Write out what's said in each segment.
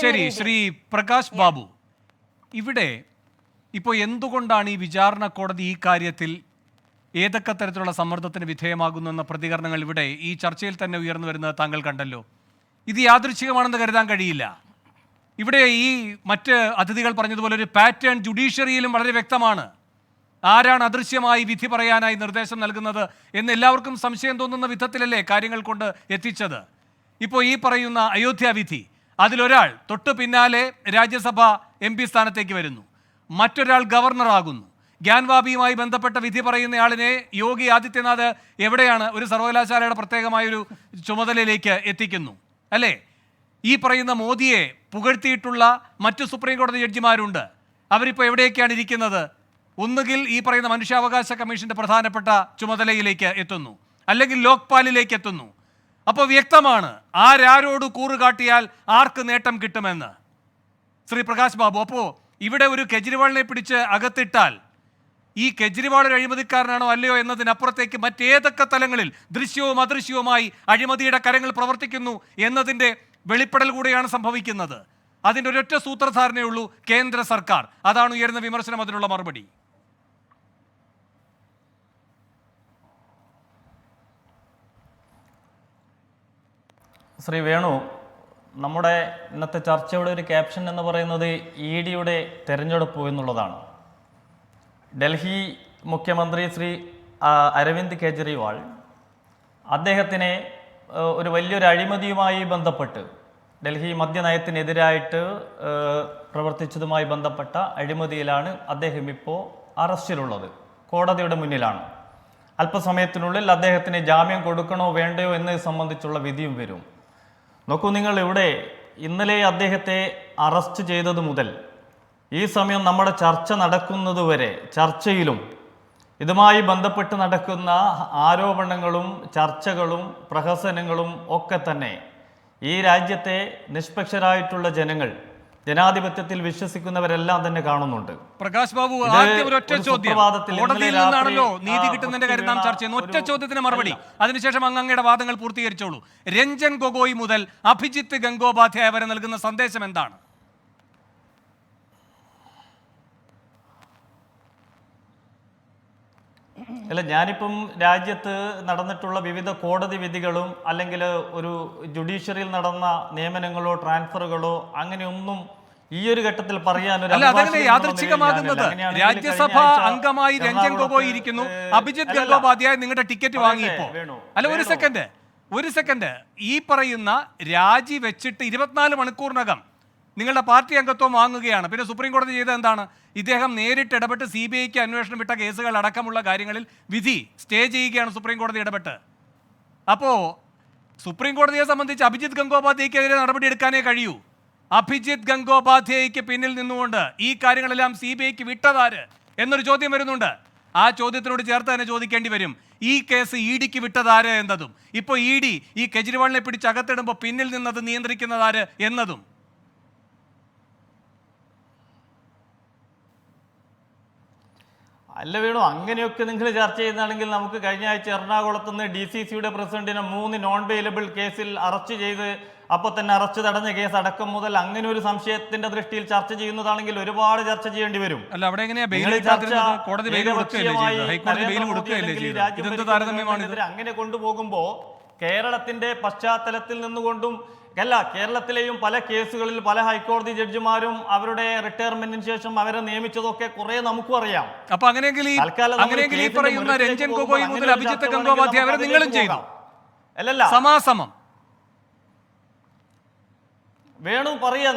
ശരി, ശ്രീ പ്രകാശ് ബാബു, ഇവിടെ ഇപ്പോൾ എന്തുകൊണ്ടാണ് ഈ വിചാരണ കോടതി ഈ കാര്യത്തിൽ ഏതൊക്കെ തരത്തിലുള്ള സമ്മർദ്ദത്തിന് വിധേയമാകുന്നു എന്ന പ്രതികരണങ്ങൾ ഇവിടെ ഈ ചർച്ചയിൽ തന്നെ ഉയർന്നു വരുന്നത് താങ്കൾ കണ്ടല്ലോ. ഇത് യാദൃച്ഛികമാണെന്ന് കരുതാൻ കഴിയില്ല. ഇവിടെ ഈ മറ്റ് അതിഥികൾ പറഞ്ഞതുപോലെ ഒരു പാറ്റേൺ ജുഡീഷ്യറിയിലും വളരെ വ്യക്തമാണ്. ആരാണ് അദൃശ്യമായി വിധി പറയാനായി നിർദ്ദേശം നൽകുന്നത് എന്ന് എല്ലാവർക്കും സംശയം തോന്നുന്ന വിധത്തിലല്ലേ കാര്യങ്ങൾ കൊണ്ട് എത്തിച്ചത്. ഇപ്പോൾ ഈ പറയുന്ന അയോധ്യ വിധി, അതിലൊരാൾ തൊട്ടു പിന്നാലെ രാജ്യസഭ MP സ്ഥാനത്തേക്ക് വരുന്നു, മറ്റൊരാൾ ഗവർണറാകുന്നു. ഗ്യാൻവാബിയുമായി ബന്ധപ്പെട്ട വിധി പറയുന്നയാളിനെ യോഗി ആദിത്യനാഥ് എവിടെയാണ് ഒരു സർവകലാശാലയുടെ പ്രത്യേകമായൊരു ചുമതലയിലേക്ക് എത്തിക്കുന്നു അല്ലേ. ഈ പറയുന്ന മോദിയെ പുകഴ്ത്തിയിട്ടുള്ള മറ്റു സുപ്രീം കോടതി ജഡ്ജിമാരുണ്ട്. അവരിപ്പോൾ എവിടെയൊക്കെയാണ് ഇരിക്കുന്നത്? ഒന്നുകിൽ ഈ പറയുന്ന മനുഷ്യാവകാശ കമ്മീഷന്റെ പ്രധാനപ്പെട്ട ചുമതലയിലേക്ക് എത്തുന്നു, അല്ലെങ്കിൽ ലോക്പാലിലേക്ക് എത്തുന്നു. അപ്പോൾ വ്യക്തമാണ് ആരോട് കൂറ് കാട്ടിയാൽ ആർക്ക് നേട്ടം കിട്ടുമെന്ന്. ശ്രീ പ്രകാശ് ബാബു, അപ്പോൾ ഇവിടെ ഒരു കെജ്രിവാളിനെ പിടിച്ച് അകത്തിട്ടാൽ ഈ കെജ്രിവാൾ ഒരു അഴിമതിക്കാരനാണോ അല്ലയോ എന്നതിനപ്പുറത്തേക്ക് മറ്റേതൊക്കെ തലങ്ങളിൽ ദൃശ്യവും അദൃശ്യവുമായി അഴിമതിയുടെ കരങ്ങൾ പ്രവർത്തിക്കുന്നു എന്നതിൻ്റെ വെളിപ്പെടൽ കൂടെയാണ് സംഭവിക്കുന്നത്. അതിൻ്റെ ഒരൊറ്റ സൂത്രധാരണയുള്ളൂ, കേന്ദ്ര സർക്കാർ. അതാണ് ഉയർന്ന വിമർശനം, അതിനുള്ള മറുപടി. ശ്രീ വേണു, നമ്മുടെ ഇന്നത്തെ ചർച്ചയുടെ ഒരു ക്യാപ്ഷൻ എന്ന് പറയുന്നത് EDയുടെ തെരഞ്ഞെടുപ്പ് എന്നുള്ളതാണ്. ഡൽഹി മുഖ്യമന്ത്രി ശ്രീ അരവിന്ദ് കെജ്രിവാൾ അദ്ദേഹത്തിനെ ഒരു വലിയൊരു അഴിമതിയുമായി ബന്ധപ്പെട്ട് ഡൽഹി മദ്യനയത്തിനെതിരായിട്ട് പ്രവർത്തിച്ചതുമായി ബന്ധപ്പെട്ട അഴിമതിയിലാണ് അദ്ദേഹം ഇപ്പോൾ അറസ്റ്റിലുള്ളത്, കോടതിയുടെ മുന്നിലാണ്. അല്പസമയത്തിനുള്ളിൽ അദ്ദേഹത്തിന് ജാമ്യം കൊടുക്കണോ വേണ്ടയോ എന്നത് സംബന്ധിച്ചുള്ള വിധിയും വരും. നോക്കൂ, നിങ്ങൾ ഇവിടെ ഇന്നലെ അദ്ദേഹത്തെ അറസ്റ്റ് ചെയ്തത് മുതൽ ഈ സമയം നമ്മുടെ ചർച്ച നടക്കുന്നതുവരെ ചർച്ചയിലും ഇതുമായി ബന്ധപ്പെട്ട് നടക്കുന്ന ആരോപണങ്ങളും ചർച്ചകളും പ്രഹസനങ്ങളും ഒക്കെ തന്നെ ഈ രാജ്യത്തെ നിഷ്പക്ഷരായിട്ടുള്ള ജനങ്ങൾ, ജനാധിപത്യത്തിൽ വിശ്വസിക്കുന്നവരെല്ലാം തന്നെ കാണുന്നുണ്ട്. പ്രകാശ് ബാബു, ആദ്യം ഒരൊറ്റ ചോദ്യം. കോടതിയിൽ നിന്നാണല്ലോ നീതി കിട്ടുന്നതിന്റെ കാര്യം നാം ചർച്ച ചെയ്യുന്നു. ഒറ്റ ചോദ്യത്തിന് മറുപടി, അതിനുശേഷം അങ്ങയുടെ വാദങ്ങൾ പൂർത്തീകരിച്ചോളൂ. രഞ്ജൻ ഗൊഗോയ് മുതൽ അഭിജിത്ത് ഗംഗോപാധ്യായ വരെ നൽകുന്ന സന്ദേശം എന്താണ്? അല്ല, ഞാനിപ്പം രാജ്യത്ത് നടന്നിട്ടുള്ള വിവിധ കോടതി വിധികളും അല്ലെങ്കിൽ ഒരു ജുഡീഷ്യറിയിൽ നടന്ന നിയമനങ്ങളോ ട്രാൻസ്ഫറുകളോ അങ്ങനെയൊന്നും ഈ ഒരു ഘട്ടത്തിൽ പറയാൻ യാദൃച്ഛികമാകുന്നത്. രാജ്യസഭ അംഗമായി രഞ്ജൻ ഗൊഗോയ് ഇരിക്കുന്നു, അഭിജിത്ത് ഗംഗോപാധ്യായ നിങ്ങളുടെ ടിക്കറ്റ് വാങ്ങിയപ്പോ. അല്ല, ഒരു സെക്കൻഡ്, ഈ പറയുന്ന രാജി വെച്ചിട്ട് 24 മണിക്കൂറിനകം നിങ്ങളുടെ പാർട്ടി അംഗത്വം വാങ്ങുകയാണ്. പിന്നെ സുപ്രീം കോടതി ചെയ്തത് എന്താണ്? ഇദ്ദേഹം നേരിട്ട് ഇടപെട്ട് CBIക്ക് അന്വേഷണം വിട്ട കേസുകൾ അടക്കമുള്ള കാര്യങ്ങളിൽ വിധി സ്റ്റേ ചെയ്യുകയാണ് സുപ്രീം കോടതി ഇടപെട്ട്. അപ്പോൾ സുപ്രീം കോടതിയെ സംബന്ധിച്ച് അഭിജിത്ത് ഗംഗോപാധ്യായക്കെതിരെ നടപടിയെടുക്കാനേ കഴിയൂ. അഭിജിത്ത് ഗംഗോപാധ്യായക്ക് പിന്നിൽ നിന്നുകൊണ്ട് ഈ കാര്യങ്ങളെല്ലാം CBIക്ക് വിട്ടതാര് എന്നൊരു ചോദ്യം വരുന്നുണ്ട്. ആ ചോദ്യത്തിനോട് ചേർത്ത് തന്നെ ചോദിക്കേണ്ടി വരും, ഈ കേസ് EDക്ക് വിട്ടതാര് എന്നതും, ഇപ്പോൾ ED ഈ കെജ്രിവാളിനെ പിടിച്ച് അകത്തിടുമ്പോൾ പിന്നിൽ നിന്നത് നിയന്ത്രിക്കുന്നതാര് എന്നതും. അല്ല വേണു, അങ്ങനെയൊക്കെ നിങ്ങൾ ചർച്ച ചെയ്യുന്നതാണെങ്കിൽ നമുക്ക് കഴിഞ്ഞ ആഴ്ച എറണാകുളത്ത് നിന്ന് DCCയുടെ പ്രസിഡന്റിനെ 3 നോൺ ബെയിലബിൾ കേസിൽ അറസ്റ്റ് ചെയ്ത് അപ്പോൾ തന്നെ അറസ്റ്റ് തടഞ്ഞ കേസ് അടക്കം മുതൽ അങ്ങനെ ഒരു സംശയത്തിന്റെ ദൃഷ്ടിയിൽ ചർച്ച ചെയ്യുന്നതാണെങ്കിൽ ഒരുപാട് ചർച്ച ചെയ്യേണ്ടി വരും. അങ്ങനെ കൊണ്ടുപോകുമ്പോ കേരളത്തിന്റെ പശ്ചാത്തലത്തിൽ നിന്നുകൊണ്ടും കേരളത്തിലെയും പല കേസുകളിൽ പല ഹൈക്കോടതി ജഡ്ജിമാരും അവരുടെ റിട്ടയർമെന്റിന് ശേഷം അവരെ നിയമിച്ചതൊക്കെ കുറെ നമുക്കും അറിയാം. അപ്പൊ അങ്ങനെയെങ്കിൽ ഈ പറയുന്ന രഞ്ജൻ ഗൊഗോയ് മുതൽ അഭിജിത്ത് ഗംഗോപാധ്യായ അവരെ നിങ്ങളും ചെയ്തു അല്ലല്ല സമാസമം. വേണു പറയാ,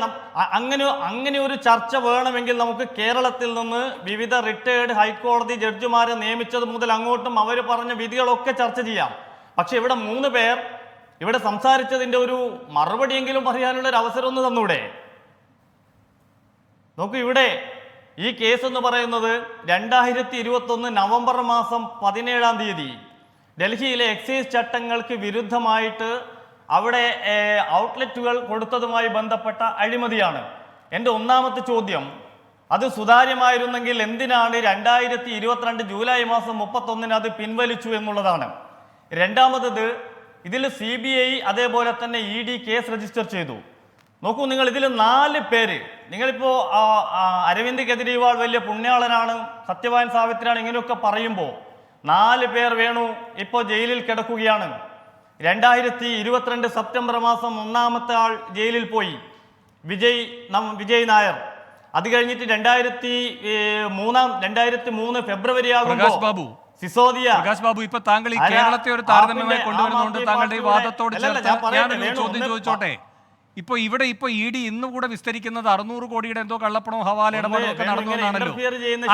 അങ്ങനെ ഒരു ചർച്ച വേണമെങ്കിൽ നമുക്ക് കേരളത്തിൽ നിന്ന് വിവിധ റിട്ടയർഡ് ഹൈക്കോടതി ജഡ്ജിമാരെ നിയമിച്ചത് മുതൽ അങ്ങോട്ടും അവർ പറഞ്ഞ വിധികളൊക്കെ ചർച്ച ചെയ്യാം. പക്ഷെ ഇവിടെ 3 പേർ ഇവിടെ സംസാരിച്ചതിന്റെ ഒരു മറുപടിയെങ്കിലും പറയാനുള്ള ഒരു അവസരം ഒന്ന് തന്നൂടെ? നോക്കൂ, ഇവിടെ ഈ കേസ് എന്ന് പറയുന്നത് 2021 നവംബർ മാസം 17-ാം തീയതി ഡൽഹിയിലെ എക്സൈസ് ചട്ടങ്ങൾക്ക് വിരുദ്ധമായിട്ട് അവിടെ ഔട്ട്ലെറ്റുകൾ കൊടുത്തതുമായി ബന്ധപ്പെട്ട അഴിമതിയാണ്. എൻ്റെ ഒന്നാമത്തെ ചോദ്യം, അത് സുതാര്യമായിരുന്നെങ്കിൽ എന്തിനാണ് 2022 ജൂലൈ മാസം 31-ന് അത് പിൻവലിച്ചു എന്നുള്ളതാണ്. രണ്ടാമത്, ഇതിൽ CBI അതേപോലെ തന്നെ ED കേസ് രജിസ്റ്റർ ചെയ്തു. നോക്കൂ, നിങ്ങൾ ഇതിൽ 4 പേര്, നിങ്ങളിപ്പോൾ അരവിന്ദ് കെജ്രിവാൾ വലിയ പുണ്യാളനാണ്, സത്യവാൻ സാവിത്രിയാണ്, ഇങ്ങനെയൊക്കെ പറയുമ്പോൾ 4 പേർ വേണു ഇപ്പോൾ ജയിലിൽ കിടക്കുകയാണ്. 2022 സെപ്റ്റംബർ മാസം 1-ാമത്തെ ആൾ ജയിലിൽ പോയി, വിജയ് നായർ. അത് കഴിഞ്ഞിട്ട് 2003 ഫെബ്രുവരി ആകുമ്പോൾ സിസോദിയ. പ്രകാശ് ബാബു, ഇപ്പൊ താങ്കൾ ഈ കേരളത്തെ ഒരു താരതമ്യമായി കൊണ്ടുവരുന്നതുകൊണ്ട് താങ്കളുടെ ഈ വാദത്തോട് ചേർത്ത് ഞാനൊരു ചോദ്യം ചോദിച്ചോട്ടെ. ഇപ്പൊ ED ഇന്നും കൂടെ വിസ്തരിക്കുന്നത് 600 കോടിയുടെ എന്തോ കള്ളപ്പണവും ഹവാല ഇടപാടും ഒക്കെ നടന്നുവെന്നാണല്ലോ.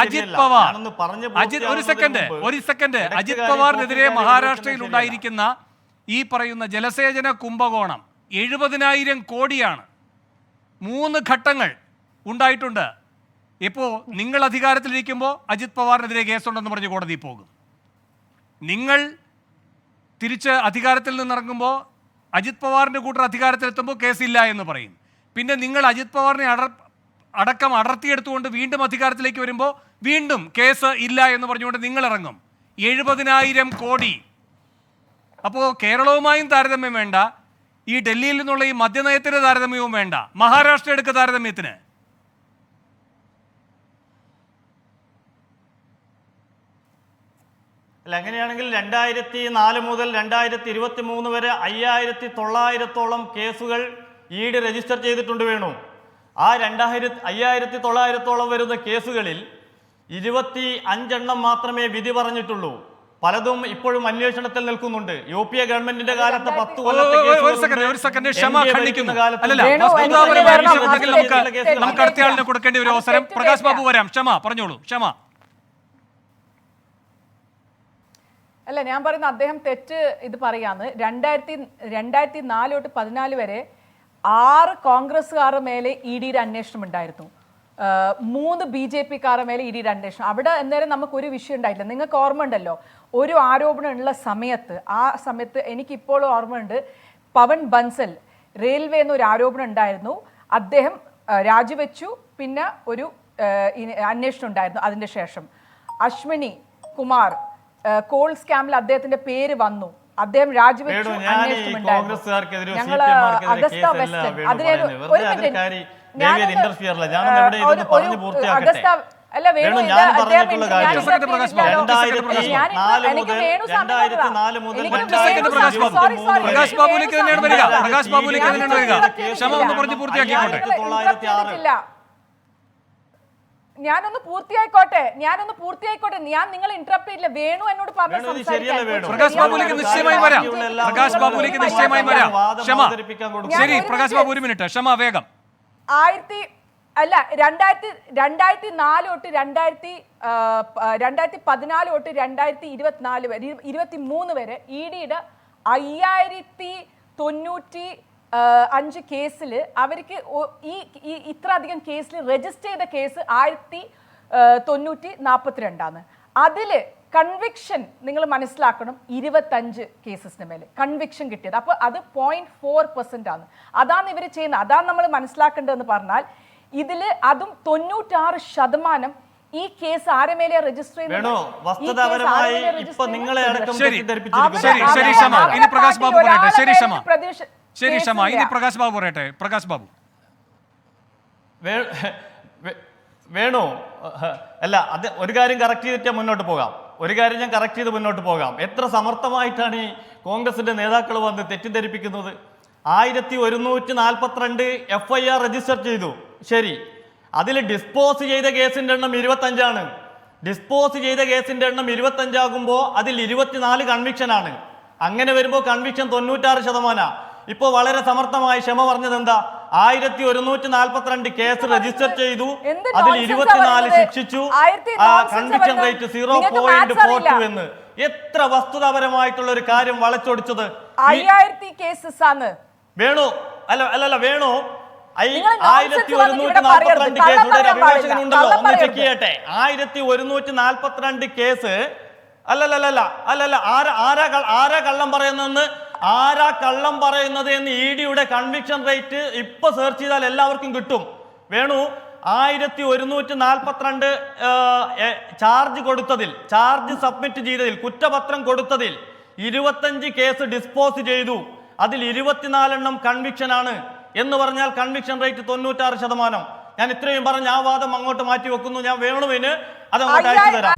അജിത് പവാർ, ഒരു സെക്കൻഡ് അജിത് പവാറിനെതിരെ മഹാരാഷ്ട്രയിൽ ഉണ്ടായിരിക്കുന്ന ഈ പറയുന്ന ജലസേചന കുംഭകോണം 70,000 കോടിയാണ്. 3 ഘട്ടങ്ങൾ ഉണ്ടായിട്ടുണ്ട്. ഇപ്പോൾ നിങ്ങൾ അധികാരത്തിലിരിക്കുമ്പോൾ അജിത് പവാറിനെതിരെ കേസുണ്ടെന്ന് പറഞ്ഞ് കോടതിയിൽ പോകും. നിങ്ങൾ തിരിച്ച് അധികാരത്തിൽ നിന്നിറങ്ങുമ്പോൾ അജിത് പവാറിൻ്റെ കൂട്ടർ അധികാരത്തിലെത്തുമ്പോൾ കേസില്ല എന്ന് പറയും. പിന്നെ നിങ്ങൾ അജിത് പവാറിനെ അടക്കം അടർത്തിയെടുത്തുകൊണ്ട് വീണ്ടും അധികാരത്തിലേക്ക് വരുമ്പോൾ വീണ്ടും കേസ് ഇല്ല എന്ന് പറഞ്ഞുകൊണ്ട് നിങ്ങൾ ഇറങ്ങും. 70,000 കോടി. അപ്പോൾ കേരളവുമായും താരതമ്യം വേണ്ട, ഈ ഡൽഹിയിൽ നിന്നുള്ള ഈ മദ്യനയത്തിൻ്റെ താരതമ്യവും വേണ്ട, മഹാരാഷ്ട്ര എടുക്ക താരതമ്യത്തിന്. അല്ല, അങ്ങനെയാണെങ്കിൽ 2004 മുതൽ 2023 വരെ 5,900-ഓളം കേസുകൾ ED രജിസ്റ്റർ ചെയ്തിട്ടുണ്ട് വേണു. ആ 5,900-ഓളം വരുന്ന കേസുകളിൽ 25 മാത്രമേ വിധി പറഞ്ഞിട്ടുള്ളൂ. പലതും ഇപ്പോഴും അന്വേഷണത്തിൽ നിൽക്കുന്നുണ്ട്. UPA ഗവൺമെന്റിന്റെ കാലത്ത് 10 കൊല്ലത്തെ നമുക്ക് അടുത്തയാളിനെ കൊടുക്കേണ്ടി ഒരു അവസരം. പ്രകാശ് ബാബു വരാം. പറഞ്ഞോളൂ. അല്ല, ഞാൻ പറയുന്ന അദ്ദേഹം തെറ്റ് ഇത് പറയാന്ന്. 2004 തൊട്ട് 2014 വരെ 6 കോൺഗ്രസ്സുകാരുടെ മേലെ EDയുടെ അന്വേഷണം ഉണ്ടായിരുന്നു. 3 BJPക്കാരുടെ മേലെ EDയുടെ അന്വേഷണം. അവിടെ അന്നേരം നമുക്കൊരു വിഷയം ഉണ്ടായിട്ടില്ല. നിങ്ങൾക്ക് ഓർമ്മ ഉണ്ടല്ലോ, ഒരു ആരോപണം ഉള്ള സമയത്ത്, ആ സമയത്ത് എനിക്കിപ്പോഴും ഓർമ്മയുണ്ട്, പവൻ ബൻസൽ റെയിൽവേ എന്നൊരു ആരോപണം ഉണ്ടായിരുന്നു. അദ്ദേഹം രാജിവെച്ചു. പിന്നെ ഒരു അന്വേഷണം ഉണ്ടായിരുന്നു. അതിൻ്റെ ശേഷം അശ്വിനി കുമാർ കോൾ സ്കാമിൽ അദ്ദേഹത്തിന്റെ പേര് വന്നു, അദ്ദേഹം രാജിവെച്ചു. അന്വേഷണം ഉണ്ടായിരുന്നു. ഞങ്ങള് അഗസ്റ്റ വെസ്റ്റൻ, അതിന് ഒരു മിനിറ്റ്, അഗസ്റ്റ അല്ല വേണു, ഇത് അദ്ദേഹം എനിക്ക് വേണു ഞാനൊന്ന് പൂർത്തിയായിക്കോട്ടെ. ഞാൻ നിങ്ങൾ ഇന്ററപ്റ്റ് ചെയ്യില്ല. വേണു എന്നോട് പറഞ്ഞു പ്രകാശ് ബാബുലേക്ക് നിശ്ചയമായി വരാം. പ്രകാശ് ബാബുലേക്ക് നിശ്ചയമായി വരാം. ശരി പ്രകാശ് ബാബു, ഒരു മിനിറ്റ് ക്ഷമ, വേഗം. 2004 തൊട്ട് 2014 തൊട്ട് 2023 വരെ EDയുടെ 5,095 കേസിൽ അവർക്ക് ഇത്ര അധികം കേസിൽ രജിസ്റ്റർ ചെയ്ത കേസ് 1,942. അതില് കൺവിക്ഷൻ നിങ്ങൾ മനസ്സിലാക്കണം, 25 കേസസിന് മേലെ കൺവിക്ഷൻ കിട്ടിയത്. അപ്പോൾ അത് 0.4% ആണ്. അതാണ് ഇവർ ചെയ്യുന്നത്. അതാണ് നമ്മൾ മനസ്സിലാക്കേണ്ടതെന്ന് പറഞ്ഞാൽ, ഇതില് അതും 96% ഈ കേസ് ആരെ മേലെ രജിസ്റ്റർ ചെയ്യുന്നത്. പ്രകാശ് ബാബു വേണു, അല്ല, അത് ഒരു കാര്യം കറക്റ്റ് ചെയ്തിട്ട് മുന്നോട്ട് പോകാം. എത്ര സമർത്ഥമായിട്ടാണ് ഈ കോൺഗ്രസിന്റെ നേതാക്കൾ വന്ന് തെറ്റിദ്ധരിപ്പിക്കുന്നത്. 1,142 FIR രജിസ്റ്റർ ചെയ്തു. ശരി, അതിൽ ഡിസ്പോസ് ചെയ്ത കേസിന്റെ എണ്ണം 25 ആണ്. ഡിസ്പോസ് ചെയ്ത കേസിന്റെ എണ്ണം 25 ആകുമ്പോൾ അതിൽ 24 കൺവിക്ഷനാണ്. അങ്ങനെ വരുമ്പോൾ കൺവിക്ഷൻ 96%. ഇപ്പോൾ വളരെ സമർത്ഥമായി ക്ഷമ പറഞ്ഞത് എന്താ, 1,142 കേസ് രജിസ്റ്റർ ചെയ്തു, അതിൽ 24 ശിക്ഷിച്ചു, കൺവിക്ഷൻ റേറ്റ് 0.42 എന്ന്. എത്ര വസ്തുതാപരമായിട്ടുള്ള ഒരു കാര്യം വളച്ചൊടിച്ചത്. 5000 കേസസ് ആണ് വേണു. അല്ല വേണു, 1,142 കേസുടെ അഭിഭാഷകനുണ്ടല്ലോ, ഒന്ന് ചെക്ക് ചെയ്യട്ടെ. 1,142 കേസ്. അല്ലല്ല, ആരാ കള്ളം പറയുന്നതെന്ന്, EDയുടെ കൺവിക്ഷൻ റേറ്റ് ഇപ്പൊ സെർച്ച് ചെയ്താൽ എല്ലാവർക്കും കിട്ടും. വേണു, 1,142 ചാർജ് സബ്മിറ്റ് ചെയ്തതിൽ, കുറ്റപത്രം കൊടുത്തതിൽ 25 കേസ് ഡിസ്പോസ് ചെയ്തു, അതിൽ 24 കൺവിക്ഷൻ ആണ്. എന്ന് പറഞ്ഞാൽ കൺവിക്ഷൻ റേറ്റ് 96%. ഞാൻ ഇത്രയും പറഞ്ഞ ആ വാദം അങ്ങോട്ട് മാറ്റി വെക്കുന്നു. ഞാൻ വേണുവിന് അത് അങ്ങോട്ട് അയച്ചു തരാം.